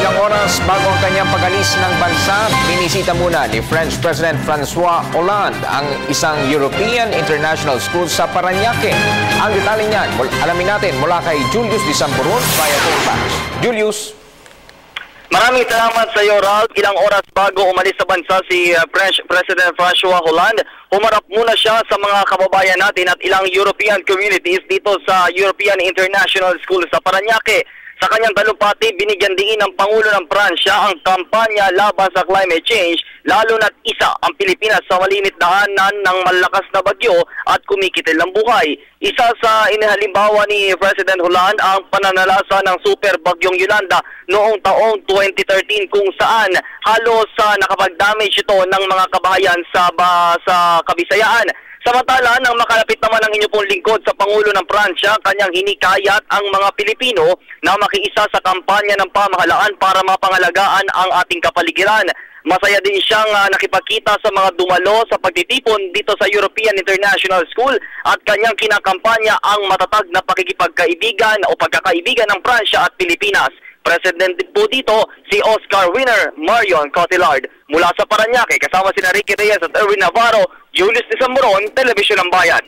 Ilang oras bago ang kanyang pag-alis ng bansa, binisita muna ni French President François Hollande ang isang European International School sa Parañaque. Ang detalye niyan, alamin natin mula kay Julius Disamburon via Telefax. Julius. Maraming salamat sa iyo, Ralph. Ilang oras bago umalis sa bansa si French President François Hollande, humarap muna siya sa mga kababayan natin at ilang European communities dito sa European International School sa Parañaque. Sa kanyang talumpati, binigyan din ng Pangulo ng Pransya ang kampanya laban sa climate change, lalo na't isa ang Pilipinas sa malimit daanan ng malakas na bagyo at kumikitil ng buhay. Isa sa inihalimbawa ni President Hollande ang pananalasa ng super bagyong Yolanda noong taong 2013 kung saan halos nakapag-damage ito ng mga kabahayan sa Kabisayaan. Samantala, nang makalapit naman ang inyo pong lingkod sa Pangulo ng Pransya, kanyang hinikayat ang mga Pilipino na makiisa sa kampanya ng pamahalaan para mapangalagaan ang ating kapaligiran. Masaya din siyang nakipagkita sa mga dumalo sa pagtitipon dito sa European International School at kanyang kinakampanya ang matatag na pakikipagkaibigan o pagkakaibigan ng Pransya at Pilipinas. President po dito si Oscar winner Marion Cotillard. Mula sa Parañaque, kasama sina Ricky Reyes at Erwin Navarro, Julius Disamburon, Telebisyon ng Bayan.